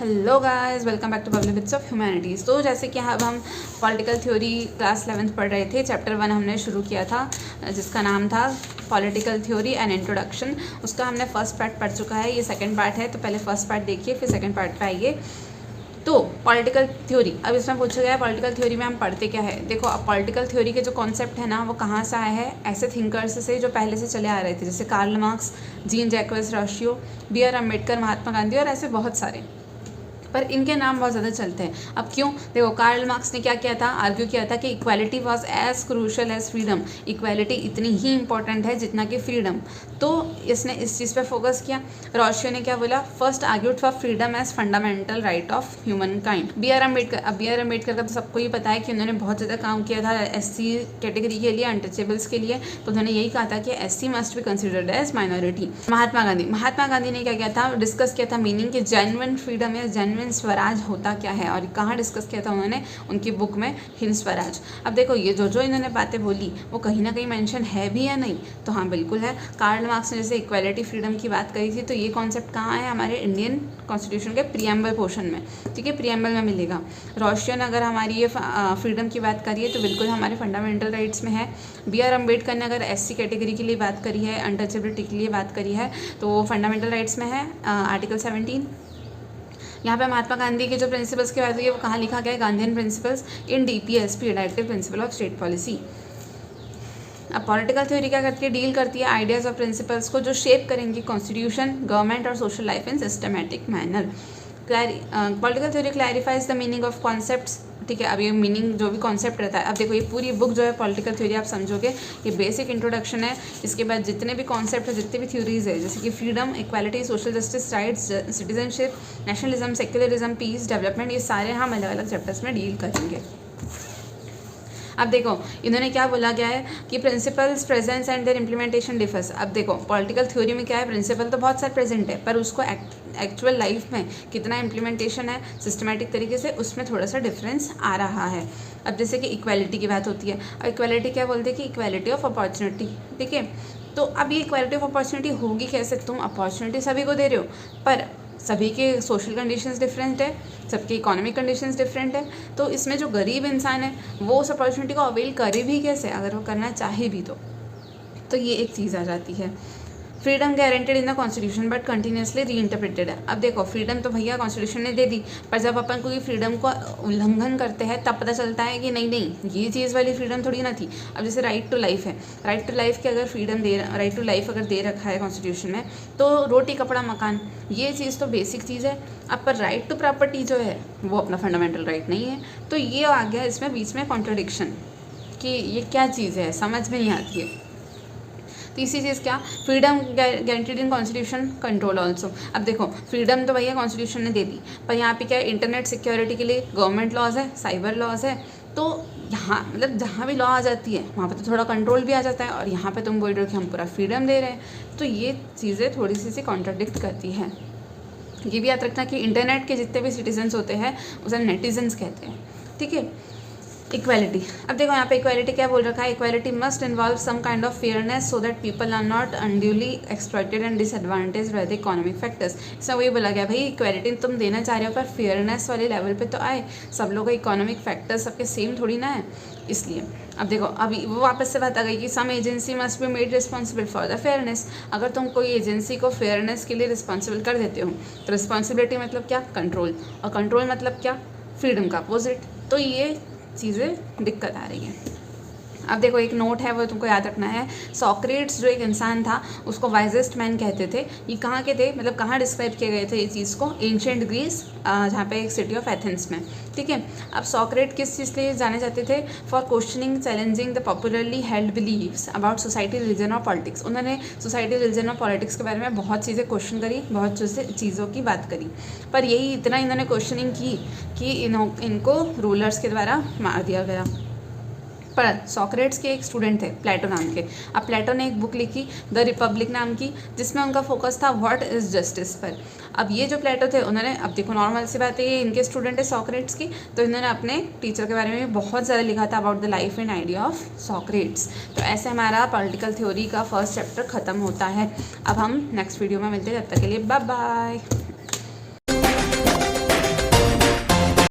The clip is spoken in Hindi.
Hello guys, welcome back to public bits of humanities. तो जैसे कि अब हम पॉलिटिकल थ्योरी क्लास 11th पढ़ रहे थे। चैप्टर 1 हमने शुरू किया था जिसका नाम था पॉलिटिकल थ्योरी एंड इंट्रोडक्शन। उसका हमने फर्स्ट पार्ट पढ़ चुका है, ये सेकंड पार्ट है। तो पहले फर्स्ट पार्ट देखिए, फिर सेकंड पार्ट पे आइए। तो पॉलिटिकल थ्योरी, अब इसमें पूछा गया है पॉलिटिकल थ्योरी में हम पढ़ते क्या है। देखो, अब पॉलिटिकल थ्योरी के जो कॉन्सेप्ट है ना, वो कहाँ से आया है? ऐसे थिंकर्स से जो पहले से चले आ रहे थे, जैसे Karl Marx, Jean Jacques Rousseau, B R. Ambedkar, Mahatma Gandhi और ऐसे बहुत सारे। पर इनके नाम बहुत ज़्यादा चलते हैं। अब क्यों? देखो, कार्ल मार्क्स ने क्या किया था, आर्ग्यू किया था कि equality was as crucial as freedom. Equality इतनी ही इंपॉर्टेंट है जितना कि फ्रीडम। तो इसने इस चीज़ पे फोकस किया। रॉशियो ने क्या बोला? First argued for freedom as fundamental right of humankind. B R. Ambedkar, अब बी.आर. अम्बेडकर का तो सबको ही पता है कि उन्होंने बहुत ज़्यादा काम किया था एससी कैटेगरी के लिए, अनटचेबल्स के लिए। तो उन्होंने यही कहा था कि SC must be considered as minority. Mahatma Gandhi ने क्या किया था? डिस्कस किया था मीनिंग कि जेन्युइन फ्रीडम या जेन्युइन स्वराज होता क्या है। और कहाँ डिस्कस किया था उन्होंने? उनकी बुक में हिंद स्वराज। अब देखो, ये जो इन्होंने बातें बोली वो कहीं ना कहीं मेंशन है भी या नहीं? तो हाँ, बिल्कुल है। कार्ल मार्क्स ने जैसे इक्वालिटी फ्रीडम की बात करी थी, तो ये कॉन्सेप्ट कहाँ है? हमारे इंडियन कॉन्स्टिट्यूशन के प्रीएम्बल पोर्शन में, ठीक है, प्रीएम्बल में मिलेगा। रॉशियो ने अगर हमारी ये फ्रीडम की बात करी है तो बिल्कुल हमारे फंडामेंटल राइट्स में है। बी.आर. अम्बेडकर ने अगर एससी कैटेगरी के लिए बात करी है, अनटचेबिलिटी के लिए बात करी है, तो वो फंडामेंटल राइट्स में है, आर्टिकल 17। यहाँ पे महात्मा गांधी के जो प्रिंसिपल्स की बात हुई है वो कहाँ लिखा गया है? Gandhian principles in DPSP, directive principle of state policy. अब पॉलिटिकल थ्योरी क्या करती है? डील करती है आइडियाज़ और प्रिंसिपल्स को जो शेप करेंगे कॉन्स्टिट्यूशन, गवर्नमेंट और social life in systematic manner. Political theory clarifies the meaning of concepts, ठीक है। अब ये मीनिंग जो भी कॉन्सेप्ट रहता है, अब देखो ये पूरी बुक जो है पॉलिटिकल थ्योरी, आप समझोगे ये बेसिक इंट्रोडक्शन है। इसके बाद जितने भी कॉन्सेप्ट है, जितने भी थ्योरीज है, जैसे कि freedom, equality, social justice, rights, citizenship, nationalism, secularism, peace, development, ये सारे हम अलग अलग चैप्टर्स में डील करेंगे। अब देखो, इन्होंने क्या बोला गया है कि principles presence and their implementation differs. अब देखो, पॉलिटिकल थ्योरी में क्या है? प्रिंसिपल तो बहुत सारे प्रेजेंट है, पर उसको एक्चुअल लाइफ में कितना इम्प्लीमेंटेशन है सिस्टमैटिक तरीके से, उसमें थोड़ा सा डिफरेंस आ रहा है। अब जैसे कि इक्वालिटी की बात होती है, और इक्वालिटी क्या बोलते हैं कि इक्वालिटी ऑफ अपॉर्चुनिटी, ठीक है। तो अब ये इक्वालिटी ऑफ अपॉर्चुनिटी होगी कैसे? तुम अपॉर्चुनिटी सभी को दे रहे हो, पर सभी के सोशल कंडीशंस डिफरेंट है, सबके इकोनॉमिक कंडीशंस डिफरेंट है। तो इसमें जो गरीब इंसान है वो उस अपॉर्चुनिटी को अवेल करे भी कैसे, अगर वो करना चाहे भी तो ये एक चीज़ आ जाती है। Freedom guaranteed in the constitution but continuously री इंटरप्रेटेड है। अब देखो, फ्रीडम तो भैया कॉन्स्टिट्यूशन ने दे दी, पर जब अपन कोई फ्रीडम को उल्लंघन करते हैं तब पता चलता है कि नहीं ये चीज़ वाली फ्रीडम थोड़ी ना थी। अब जैसे राइट टू लाइफ है, राइट टू लाइफ की अगर फ्रीडम राइट टू लाइफ अगर दे रखा है कॉन्स्टिट्यूशन में, तो रोटी कपड़ा मकान ये चीज़ तो बेसिक चीज़ है। अब पर राइट टू प्रॉपर्टी जो है वो अपना फंडामेंटल राइट नहीं है। तो ये आ गया इसमें बीच में कॉन्ट्रडिक्शन कि ये क्या चीज़ है, समझ में नहीं आती है। तीसरी चीज़ क्या? Freedom guaranteed in constitution control also. अब देखो, फ्रीडम तो भैया कॉन्स्टिट्यूशन ने दे दी, पर यहाँ पे क्या है? इंटरनेट सिक्योरिटी के लिए गवर्नमेंट लॉज है, साइबर लॉज है। तो यहाँ मतलब जहाँ भी लॉ आ जाती है वहाँ पे तो थोड़ा कंट्रोल भी आ जाता है, और यहाँ पे तुम बोल रहे हो कि हम पूरा फ्रीडम दे रहे हैं। तो ये चीज़ें थोड़ी सी कॉन्ट्राडिक्ट करती हैं। ये भी याद रखना कि इंटरनेट के जितने भी सिटीजन्स होते हैं उसे नेटिजन्स कहते हैं, ठीक है। इक्वालिटी, अब देखो यहाँ पे इक्वालिटी क्या बोल रखा है? Equality must involve some kind of fairness so that people are not unduly exploited and disadvantage by the economic factors. इसमें वही बोला गया, भाई इक्वालिटी तुम देना चाह रहे हो पर फेयरनेस वाले लेवल पे तो आए, सब लोगों का इकोनॉमिक फैक्टर्स सबके सेम थोड़ी ना है, इसलिए। अब देखो, अभी वो वापस से बात आ गई कि some agency must be made responsible for the fairness. अगर तुम कोई एजेंसी को फेयरनेस के लिए रिस्पॉन्सिबल कर देते हो तो रिस्पॉन्सिबिलिटी मतलब क्या? कंट्रोल, और कंट्रोल मतलब क्या? फ्रीडम का अपोजिट। तो ये चीज़ें दिक्कत आ रही है। अब देखो, एक नोट है वो तुमको याद रखना है। सॉक्रेट्स जो एक इंसान था उसको वाइजेस्ट मैन कहते थे। ये कहाँ के थे, मतलब कहाँ डिस्क्राइब किए गए थे ये चीज़ को? एंशिएंट ग्रीस, जहाँ पे एक सिटी ऑफ एथेंस में, ठीक है। अब सॉक्रेट किस चीज़ के लिए जाने जाते थे? For questioning challenging the popularly held beliefs about society, religion और पॉलिटिक्स। उन्होंने सोसाइटी, रिलीजन और पॉलिटिक्स के बारे में बहुत चीज़ें क्वेश्चन करी, बहुत चीज़ों की बात करी, पर यही इतना इन्होंने क्वेश्चनिंग की कि इनको रूलर्स के द्वारा मार दिया गया। पर सॉक्रेट्स के एक स्टूडेंट थे प्लेटो नाम के। अब प्लेटो ने एक बुक लिखी द रिपब्लिक नाम की, जिसमें उनका फोकस था व्हाट इज़ जस्टिस पर। अब ये जो प्लेटो थे उन्होंने, अब देखो नॉर्मल सी बात है ये इनके स्टूडेंट है सॉक्रेट्स की, तो इन्होंने अपने टीचर के बारे में बहुत ज़्यादा लिखा था about the life and idea of Socrates. तो ऐसे हमारा पॉलिटिकल थ्योरी का फर्स्ट चैप्टर ख़त्म होता है। अब हम नेक्स्ट वीडियो में मिलते हैं, तब तक के लिए बाय बाय।